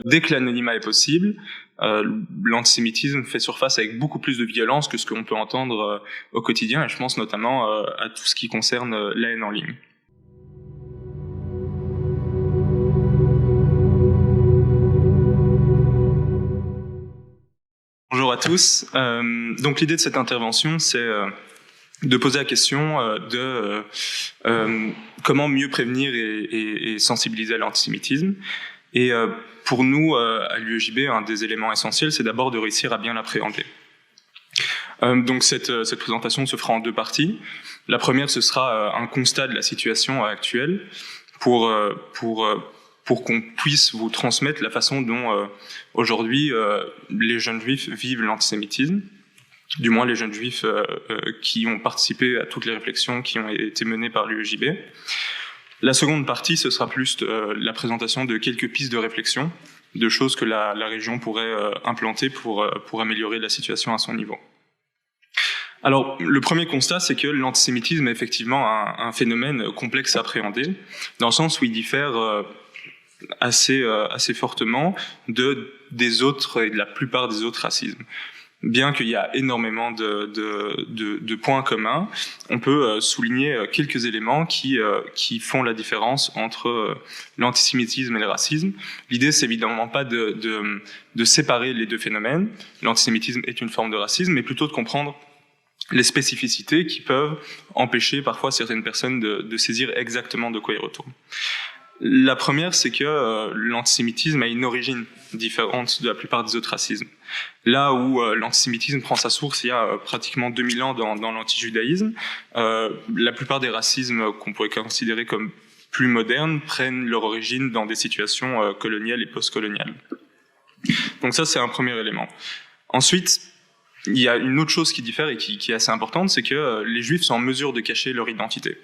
Dès que l'anonymat est possible, l'antisémitisme fait surface avec beaucoup plus de violence que ce qu'on peut entendre au quotidien, et je pense notamment à tout ce qui concerne la haine en ligne. Bonjour à tous. Donc l'idée de cette intervention, c'est de poser la question de comment mieux prévenir et sensibiliser à l'antisémitisme. Et pour nous, à l'UEJB, un des éléments essentiels, c'est d'abord de réussir à bien l'appréhender. Donc cette présentation se fera en deux parties. La première, ce sera un constat de la situation actuelle pour qu'on puisse vous transmettre la façon dont aujourd'hui les jeunes juifs vivent l'antisémitisme, du moins les jeunes juifs qui ont participé à toutes les réflexions qui ont été menées par l'UEJB. La seconde partie, ce sera plus la présentation de quelques pistes de réflexion, de choses que la région pourrait implanter pour améliorer la situation à son niveau. Alors, le premier constat, c'est que l'antisémitisme est effectivement un phénomène complexe à appréhender, dans le sens où il diffère assez fortement des autres et de la plupart des autres racismes. Bien qu'il y a énormément de points communs, on peut souligner quelques éléments qui font la différence entre l'antisémitisme et le racisme. L'idée, c'est évidemment pas de séparer les deux phénomènes. L'antisémitisme est une forme de racisme, mais plutôt de comprendre les spécificités qui peuvent empêcher parfois certaines personnes de saisir exactement de quoi il retourne. La première, c'est que l'antisémitisme a une origine différente de la plupart des autres racismes. Là où l'antisémitisme prend sa source il y a pratiquement 2000 ans dans l'antijudaïsme, la plupart des racismes qu'on pourrait considérer comme plus modernes prennent leur origine dans des situations coloniales et postcoloniales. Donc ça, c'est un premier élément. Ensuite, il y a une autre chose qui diffère et qui est assez importante, c'est que les Juifs sont en mesure de cacher leur identité.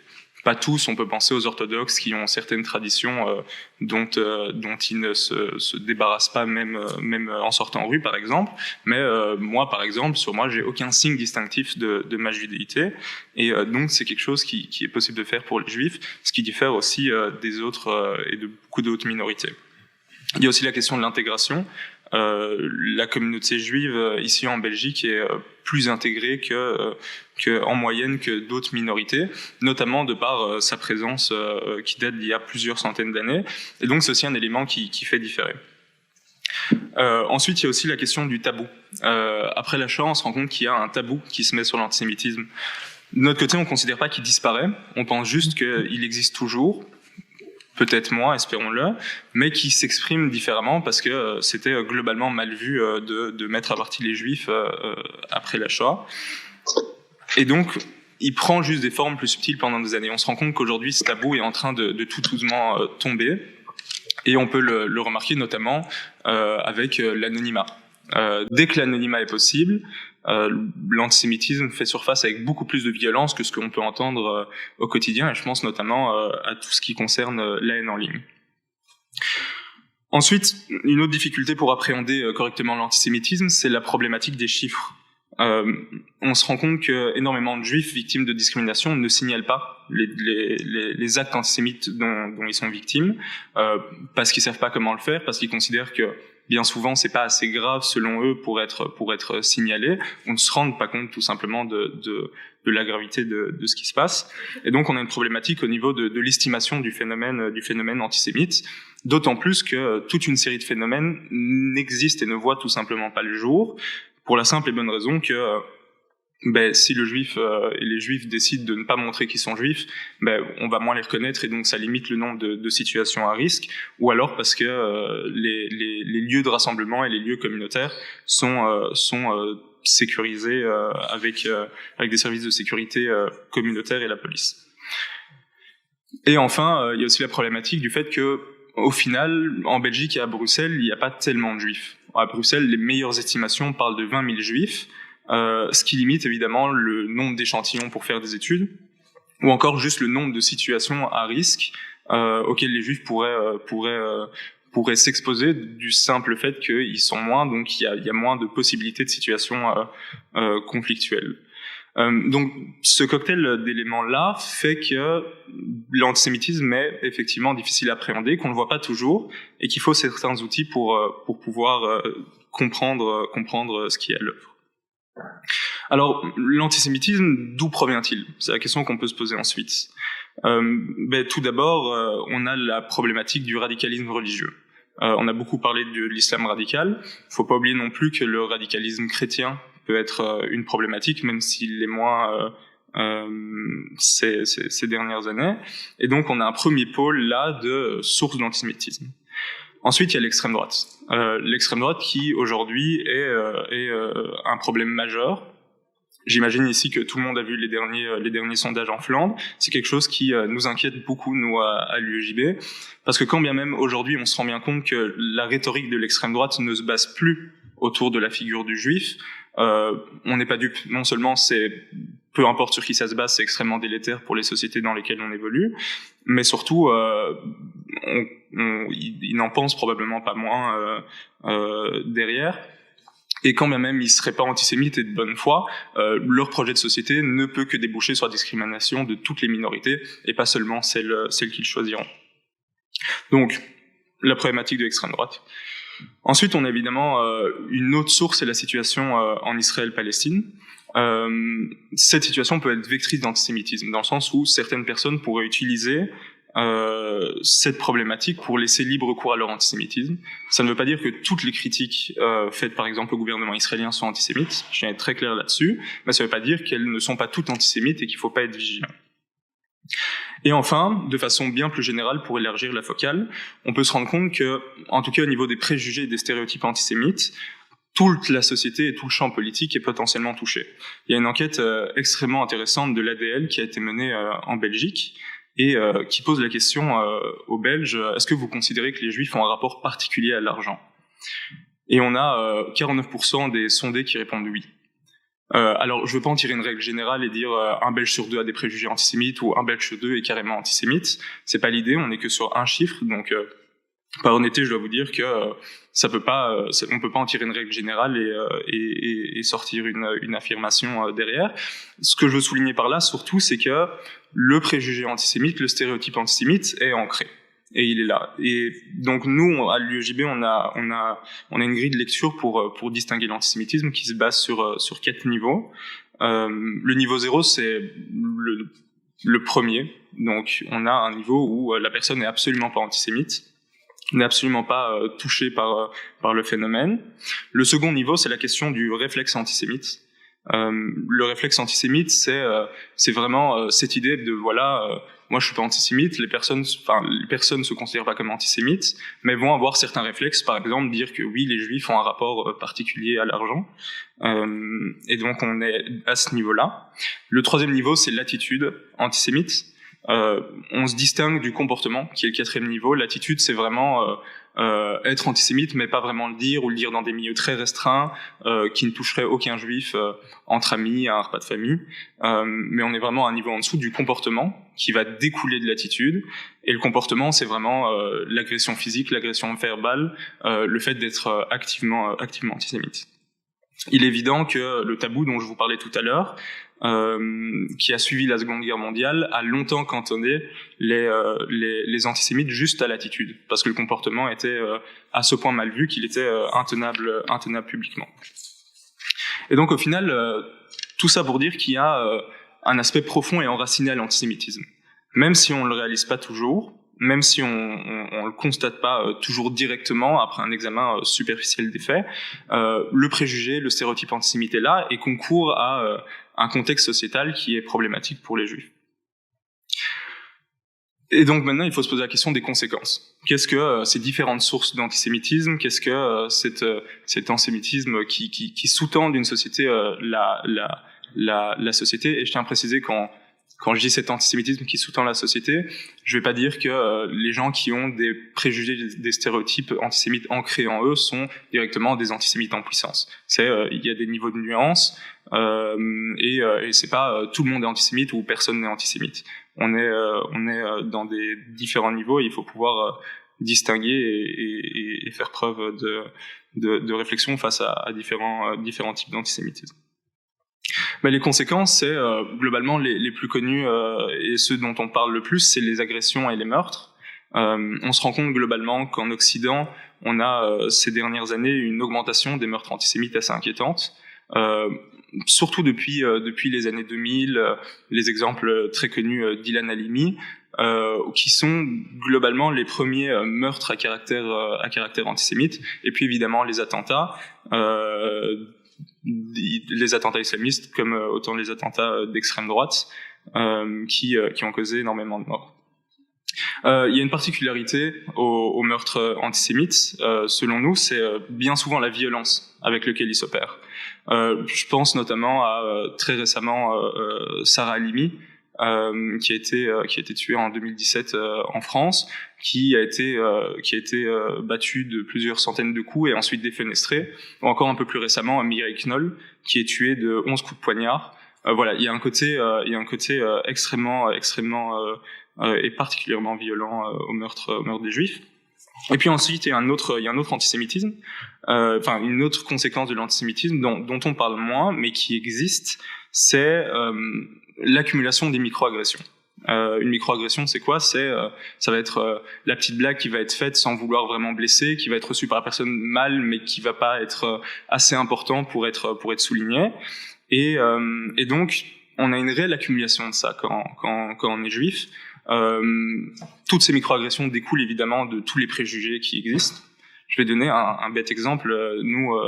Pas tous, on peut penser aux orthodoxes qui ont certaines traditions dont ils ne se débarrassent pas même en sortant en rue, par exemple. Mais moi, par exemple, sur moi, j'ai aucun signe distinctif de ma judéité. Et donc, c'est quelque chose qui est possible de faire pour les Juifs, ce qui diffère aussi des autres et de beaucoup d'autres minorités. Il y a aussi la question de l'intégration. La communauté juive ici en Belgique est plus intégrée en moyenne que d'autres minorités, notamment de par sa présence qui date d'il y a plusieurs centaines d'années. Et donc c'est aussi un élément qui fait différer. Ensuite, il y a aussi la question du tabou. Après la Shoah, on se rend compte qu'il y a un tabou qui se met sur l'antisémitisme. De notre côté, on ne considère pas qu'il disparaît, on pense juste qu'il existe toujours, peut-être moins, espérons-le, mais qui s'exprime différemment parce que c'était globalement mal vu de mettre à partie les Juifs après la Shoah. Et donc, il prend juste des formes plus subtiles pendant des années. On se rend compte qu'aujourd'hui, ce tabou est en train de tout doucement tomber, et on peut le remarquer notamment avec l'anonymat. Dès que l'anonymat est possible, l'antisémitisme fait surface avec beaucoup plus de violence que ce qu'on peut entendre au quotidien, et je pense notamment à tout ce qui concerne la haine en ligne. Ensuite, une autre difficulté pour appréhender correctement l'antisémitisme, c'est la problématique des chiffres. On se rend compte qu'énormément de juifs victimes de discrimination ne signalent pas les actes antisémites dont ils sont victimes, parce qu'ils savent pas comment le faire, parce qu'ils considèrent que bien souvent c'est pas assez grave selon eux pour être signalé. On ne se rend pas compte tout simplement de la gravité de ce qui se passe. Et donc on a une problématique au niveau de l'estimation du phénomène antisémite, d'autant plus que toute une série de phénomènes n'existent et ne voient tout simplement pas le jour, pour la simple et bonne raison que si le juif et les juifs décident de ne pas montrer qu'ils sont juifs, on va moins les reconnaître, et donc ça limite le nombre de situations à risque, ou alors parce que les lieux de rassemblement et les lieux communautaires sont sécurisés avec des services de sécurité communautaires et la police. Et enfin, il y a aussi la problématique du fait que au final, en Belgique et à Bruxelles, il n'y a pas tellement de juifs. À Bruxelles, les meilleures estimations parlent de 20 000 juifs, ce qui limite évidemment le nombre d'échantillons pour faire des études, ou encore juste le nombre de situations à risque auxquelles les juifs pourraient s'exposer du simple fait qu'ils sont moins, donc il y a moins de possibilités de situations conflictuelles. Donc ce cocktail d'éléments-là fait que l'antisémitisme est effectivement difficile à appréhender, qu'on ne voit pas toujours, et qu'il faut certains outils pour pouvoir comprendre ce qui est à l'œuvre. Alors, l'antisémitisme, d'où provient-il? C'est la question qu'on peut se poser ensuite. Tout d'abord, on a la problématique du radicalisme religieux. On a beaucoup parlé de l'islam radical. Il ne faut pas oublier non plus que le radicalisme chrétien peut être une problématique, même s'il l'est moins ces dernières années. Et donc, on a un premier pôle là de source d'antisémitisme. Ensuite, il y a l'extrême droite. L'extrême droite qui, aujourd'hui, est un problème majeur. J'imagine ici que tout le monde a vu les derniers sondages en Flandre. C'est quelque chose qui nous inquiète beaucoup, nous, à l'UEJB, parce que quand bien même aujourd'hui, on se rend bien compte que la rhétorique de l'extrême droite ne se base plus autour de la figure du juif, on n'est pas dupe. Non seulement peu importe sur qui ça se base, c'est extrêmement délétère pour les sociétés dans lesquelles on évolue, mais surtout, ils n'en pensent probablement pas moins derrière. Et quand bien même ils ne seraient pas antisémites et de bonne foi, leur projet de société ne peut que déboucher sur la discrimination de toutes les minorités, et pas seulement celles qu'ils choisiront. Donc, la problématique de l'extrême droite. Ensuite, on a évidemment une autre source, c'est la situation en Israël-Palestine. Cette situation peut être vectrice d'antisémitisme, dans le sens où certaines personnes pourraient utiliser cette problématique pour laisser libre cours à leur antisémitisme. Ça ne veut pas dire que toutes les critiques faites par exemple au gouvernement israélien sont antisémites, je tiens à être très clair là-dessus, mais ça ne veut pas dire qu'elles ne sont pas toutes antisémites et qu'il ne faut pas être vigilant. Et enfin, de façon bien plus générale, pour élargir la focale, on peut se rendre compte que, en tout cas au niveau des préjugés et des stéréotypes antisémites, toute la société et tout le champ politique est potentiellement touché. Il y a une enquête extrêmement intéressante de l'ADL qui a été menée en Belgique, et qui pose la question aux Belges, est-ce que vous considérez que les Juifs ont un rapport particulier à l'argent? Et on a 49% des sondés qui répondent oui. Alors, je ne veux pas en tirer une règle générale et dire un Belge sur deux a des préjugés antisémites ou un Belge sur deux est carrément antisémite. C'est pas l'idée, on n'est que sur un chiffre, donc par honnêteté, je dois vous dire que on peut pas en tirer une règle générale et sortir une affirmation derrière. Ce que je veux souligner par là, surtout, c'est que le préjugé antisémite, le stéréotype antisémite est ancré. Et il est là. Et donc nous, à l'UEJB, on a une grille de lecture pour distinguer l'antisémitisme qui se base sur 4 niveaux. Le niveau 0, c'est le premier. Donc on a un niveau où la personne n'est absolument pas antisémite, n'est absolument pas touché par le phénomène. Le second niveau, c'est la question du réflexe antisémite. Le réflexe antisémite, c'est vraiment cette idée de moi je suis pas antisémite, les personnes se considèrent pas comme antisémites, mais vont avoir certains réflexes, par exemple dire que oui, les juifs ont un rapport particulier à l'argent, et donc on est à ce niveau-là. Le troisième niveau, c'est l'attitude antisémite. On se distingue du comportement, qui est le quatrième niveau. L'attitude, c'est vraiment être antisémite, mais pas vraiment le dire, ou le dire dans des milieux très restreints, qui ne toucheraient aucun juif entre amis, à un repas de famille. Mais on est vraiment à un niveau en dessous du comportement, qui va découler de l'attitude. Et le comportement, c'est vraiment l'agression physique, l'agression verbale, le fait d'être activement antisémite. Il est évident que le tabou dont je vous parlais tout à l'heure, qui a suivi la Seconde Guerre mondiale, a longtemps cantonné les antisémites juste à l'attitude, parce que le comportement était à ce point mal vu qu'il était intenable publiquement. Et donc au final, tout ça pour dire qu'il y a un aspect profond et enraciné à l'antisémitisme. Même si on ne le réalise pas toujours, même si on le constate pas toujours directement après un examen superficiel des faits, le préjugé, le stéréotype antisémite est là et concourt à un contexte sociétal qui est problématique pour les juifs. Et donc maintenant, il faut se poser la question des conséquences. Qu'est-ce que ces différentes sources d'antisémitisme, qu'est-ce que cet antisémitisme qui sous-tend d'une société la société? Et je tiens à préciser quand je dis cet antisémitisme qui sous-tend la société, je ne vais pas dire que les gens qui ont des préjugés, des stéréotypes antisémites ancrés en eux sont directement des antisémites en puissance. Il y a des niveaux de nuances et c'est pas tout le monde est antisémite ou personne n'est antisémite. On est dans des différents niveaux et il faut pouvoir distinguer et faire preuve de réflexion face à différents types d'antisémitisme. Mais les conséquences, c'est globalement les plus connues et ceux dont on parle le plus, c'est les agressions et les meurtres. On se rend compte globalement qu'en Occident, on a ces dernières années une augmentation des meurtres antisémites assez inquiétante. Surtout depuis les années 2000, les exemples très connus d'Ilan Halimi, qui sont globalement les premiers meurtres à caractère antisémite, et puis évidemment les attentats islamistes comme autant les attentats d'extrême droite qui ont causé énormément de morts. Il y a une particularité aux meurtres antisémites, selon nous, c'est bien souvent la violence avec laquelle ils s'opèrent. Je pense notamment à très récemment Sarah Halimi, qui a été tuée en 2017 en France, qui a été battue de plusieurs centaines de coups et ensuite défenestrée, ou encore un peu plus récemment Mireille Knoll, qui est tuée de 11 coups de poignard. Voilà, il y a un côté extrêmement et particulièrement violent au meurtre des Juifs. Et puis ensuite, il y a un autre antisémitisme, une autre conséquence de l'antisémitisme dont on parle moins, mais qui existe, c'est l'accumulation des microagressions. Une microagression, c'est quoi ? Ça va être la petite blague qui va être faite sans vouloir vraiment blesser, qui va être reçue par la personne mal, mais qui va pas être assez important pour être soulignée. Et donc, on a une réelle accumulation de ça quand on est juif. Toutes ces microagressions découlent évidemment de tous les préjugés qui existent. Je vais donner un bête exemple. Nous,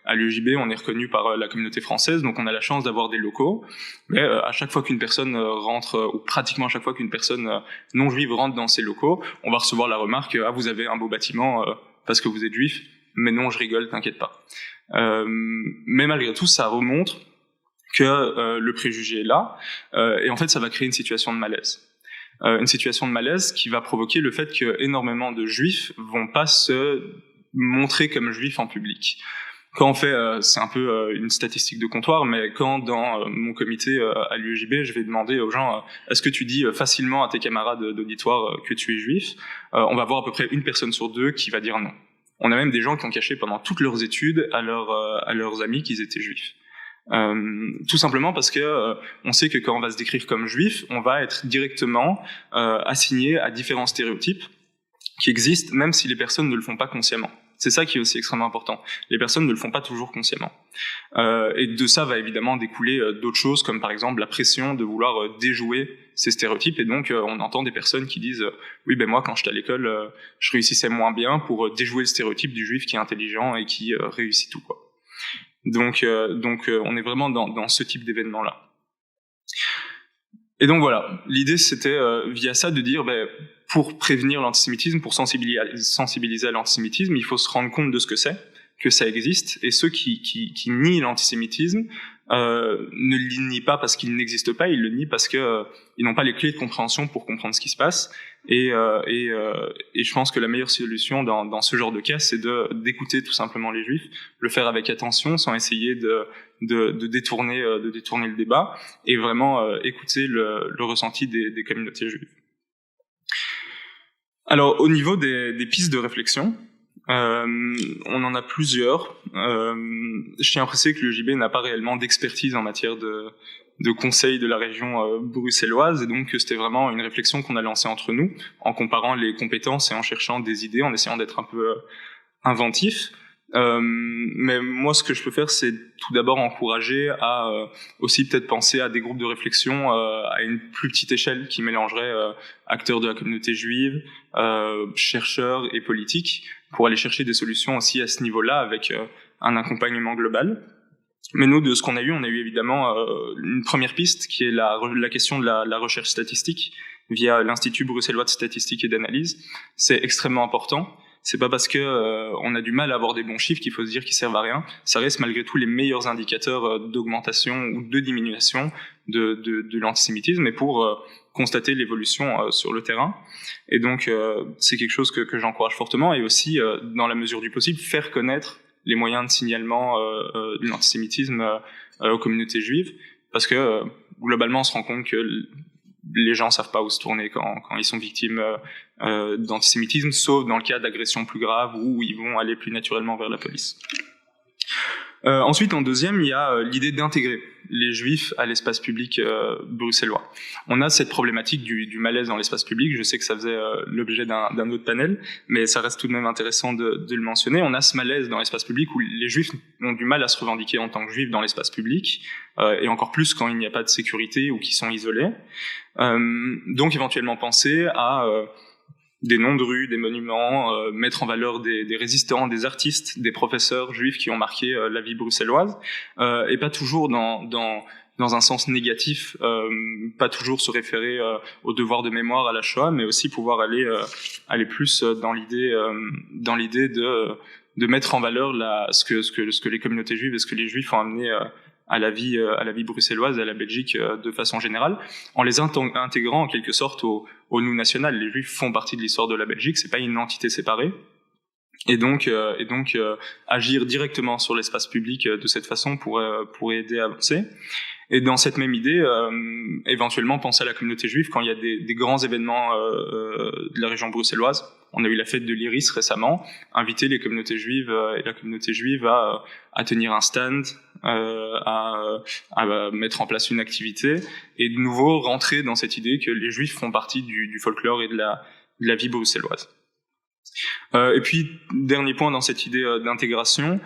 à l'UJB, on est reconnu par la communauté française, donc on a la chance d'avoir des locaux. Mais à chaque fois qu'une personne rentre, ou pratiquement à chaque fois qu'une personne non juive rentre dans ces locaux, on va recevoir la remarque « Ah, vous avez un beau bâtiment parce que vous êtes juif ». Mais non, je rigole, t'inquiète pas. Mais malgré tout, ça remonte que le préjugé est là, et en fait, ça va créer une situation de malaise. Une situation de malaise qui va provoquer le fait que énormément de juifs vont pas se montrer comme juifs en public. Quand on fait, c'est un peu une statistique de comptoir, mais quand dans mon comité à l'UJB, je vais demander aux gens est-ce que tu dis facilement à tes camarades d'auditoire que tu es juif, on va voir à peu près une personne sur deux qui va dire non. On a même des gens qui ont caché pendant toutes leurs études à leurs amis qu'ils étaient juifs. Tout simplement parce que on sait que quand on va se décrire comme juif, on va être directement assigné à différents stéréotypes qui existent, même si les personnes ne le font pas consciemment. C'est ça qui est aussi extrêmement important. Les personnes ne le font pas toujours consciemment. Et de ça va évidemment découler d'autres choses, comme par exemple la pression de vouloir déjouer ces stéréotypes. Et donc, on entend des personnes qui disent « Oui, ben moi, quand j'étais à l'école, je réussissais moins bien pour déjouer le stéréotype du juif qui est intelligent et qui réussit tout, quoi. » Donc, on est vraiment dans ce type d'événement-là. Et donc voilà, l'idée c'était via ça de dire, pour prévenir l'antisémitisme, pour sensibiliser à l'antisémitisme, il faut se rendre compte de ce que c'est, que ça existe, et ceux qui nient l'antisémitisme ne le nient pas parce qu'il n'existe pas, ils le nient parce que ils n'ont pas les clés de compréhension pour comprendre ce qui se passe. Et je pense que la meilleure solution dans ce genre de cas, c'est d'écouter tout simplement les juifs, le faire avec attention, sans essayer de détourner le débat, et vraiment écouter le ressenti des communautés juives. Alors, au niveau des pistes de réflexion, on en a plusieurs. Je tiens à préciser que le JB n'a pas réellement d'expertise en matière de conseils de la région bruxelloise, et donc c'était vraiment une réflexion qu'on a lancée entre nous, en comparant les compétences et en cherchant des idées, en essayant d'être un peu inventif. Mais moi, ce que je peux faire, c'est tout d'abord encourager à aussi peut-être penser à des groupes de réflexion à une plus petite échelle qui mélangerait acteurs de la communauté juive, chercheurs et politiques, pour aller chercher des solutions aussi à ce niveau-là avec un accompagnement global. Mais nous, de ce qu'on a eu, on a eu évidemment une première piste qui est la question de la recherche statistique via l'Institut bruxellois de statistique et d'analyse. C'est extrêmement important. C'est pas parce que on a du mal à avoir des bons chiffres qu'il faut se dire qu'ils servent à rien. Ça reste malgré tout les meilleurs indicateurs d'augmentation ou de diminution de l'antisémitisme, et pour constater l'évolution sur le terrain. Et donc c'est quelque chose que j'encourage fortement, et aussi dans la mesure du possible faire connaître les moyens de signalement de l'antisémitisme aux communautés juives, parce que globalement on se rend compte que les gens savent pas où se tourner quand ils sont victimes d'antisémitisme, sauf dans le cas d'agressions plus graves où ils vont aller plus naturellement vers la police. Ensuite, en deuxième, il y a l'idée d'intégrer les juifs à l'espace public bruxellois. On a cette problématique du malaise dans l'espace public. Je sais que ça faisait l'objet d'un autre panel, mais ça reste tout de même intéressant de le mentionner. On a ce malaise dans l'espace public où les juifs ont du mal à se revendiquer en tant que juifs dans l'espace public, et encore plus quand il n'y a pas de sécurité ou qu'ils sont isolés. Donc éventuellement penser à des noms de rues, des monuments, mettre en valeur des résistants, des artistes, des professeurs juifs qui ont marqué la vie bruxelloise, et pas toujours dans un sens négatif, pas toujours se référer au devoir de mémoire, à la Shoah, mais aussi pouvoir aller plus dans l'idée de mettre en valeur ce que les communautés juives et ce que les juifs ont amené à la vie bruxelloise et à la Belgique de façon générale, en les intégrant en quelque sorte au nous national. Les Juifs font partie de l'histoire de la Belgique, c'est pas une entité séparée, et donc agir directement sur l'espace public de cette façon pourrait aider à avancer. Et dans cette même idée, éventuellement penser à la communauté juive quand il y a des grands événements de la région bruxelloise. On a eu la fête de l'Iris récemment, inviter les communautés juives et la communauté juive à tenir un stand, à mettre en place une activité, et de nouveau rentrer dans cette idée que les juifs font partie du folklore et de la vie bruxelloise. Et puis, dernier point dans cette idée d'intégration,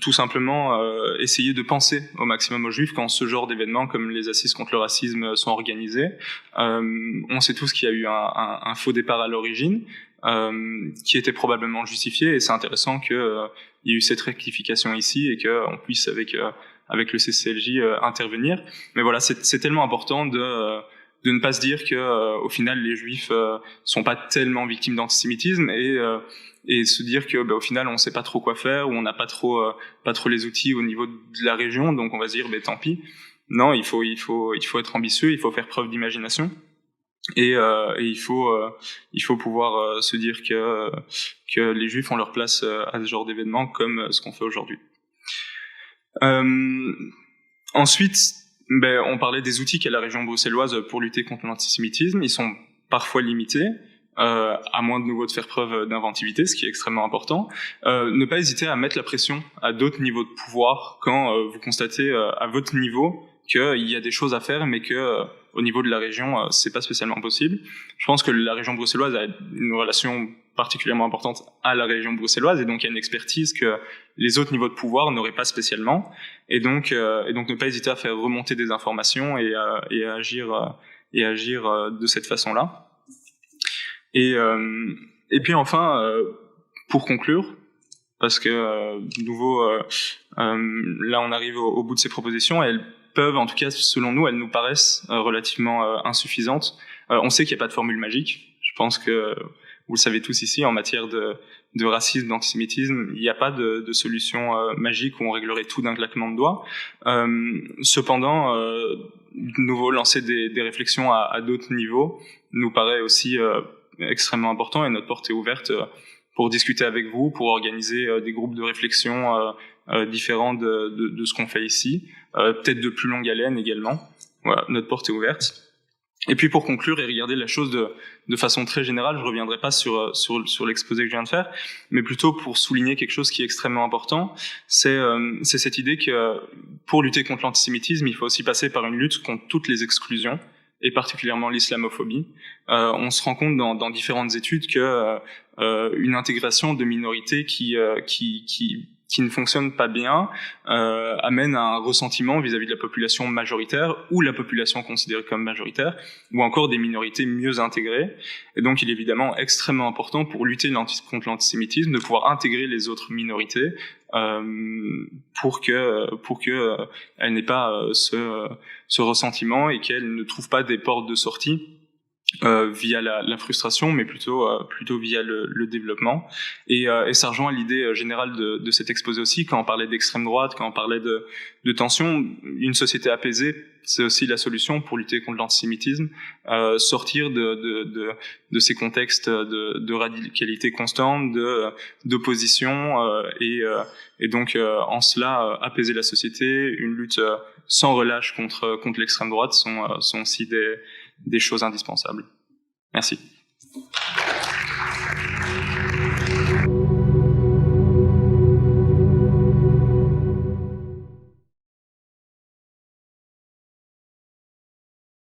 tout simplement essayer de penser au maximum aux juifs quand ce genre d'événements comme les assises contre le racisme sont organisés. On sait tous qu'il y a eu un faux départ à l'origine, qui était probablement justifié, et c'est intéressant qu'il y ait eu cette rectification ici et qu'on puisse avec le CCLJ intervenir. Mais voilà, c'est tellement important de ne pas se dire que au final les juifs sont pas tellement victimes d'antisémitisme, et se dire que au final on sait pas trop quoi faire, ou on n'a pas trop les outils au niveau de la région, donc on va se dire tant pis. Non, il faut être ambitieux, il faut faire preuve d'imagination, et il faut pouvoir se dire que les juifs ont leur place à ce genre d'événements comme ce qu'on fait aujourd'hui. Ensuite, on parlait des outils qu'a la région bruxelloise pour lutter contre l'antisémitisme. Ils sont parfois limités, à moins de nouveau de faire preuve d'inventivité, ce qui est extrêmement important. Ne pas hésiter à mettre la pression à d'autres niveaux de pouvoir quand vous constatez à votre niveau qu'il y a des choses à faire, mais que au niveau de la région, c'est pas spécialement possible. Je pense que la région bruxelloise a une relation particulièrement importante à la région bruxelloise, et donc il y a une expertise que les autres niveaux de pouvoir n'auraient pas spécialement, et donc ne pas hésiter à faire remonter des informations et à agir de cette façon-là. Et puis enfin, pour conclure, parce que de nouveau là on arrive au bout de ces propositions, elles peuvent, en tout cas selon nous, elles nous paraissent relativement insuffisantes. On sait qu'il n'y a pas de formule magique. Je pense que vous le savez tous ici, en matière de racisme, d'antisémitisme, il n'y a pas de solution magique où on réglerait tout d'un claquement de doigts. Cependant, de nouveau, lancer des réflexions à d'autres niveaux nous paraît aussi extrêmement important, et notre porte est ouverte pour discuter avec vous, pour organiser des groupes de réflexion différents de ce qu'on fait ici, peut-être de plus longue haleine également. Voilà, notre porte est ouverte. Et puis pour conclure et regarder la chose de façon très générale, je reviendrai pas sur l'exposé que je viens de faire, mais plutôt pour souligner quelque chose qui est extrêmement important, c'est cette idée que pour lutter contre l'antisémitisme, il faut aussi passer par une lutte contre toutes les exclusions, et particulièrement l'islamophobie. On se rend compte dans différentes études que une intégration de minorités qui ne fonctionne pas bien amène à un ressentiment vis-à-vis de la population majoritaire, ou la population considérée comme majoritaire, ou encore des minorités mieux intégrées. Et donc il est évidemment extrêmement important pour lutter contre l'antisémitisme de pouvoir intégrer les autres minorités pour que elles n'aient pas ce ressentiment, et qu'elles ne trouvent pas des portes de sortie via la frustration, mais plutôt via le développement. Et ça rejoint l'idée générale de cet exposé aussi, quand on parlait d'extrême droite, quand on parlait de tension. Une société apaisée, c'est aussi la solution pour lutter contre l'antisémitisme, sortir de ces contextes de radicalité constante, d'opposition, et donc en cela apaiser la société. Une lutte sans relâche contre l'extrême droite sont aussi des choses indispensables. Merci.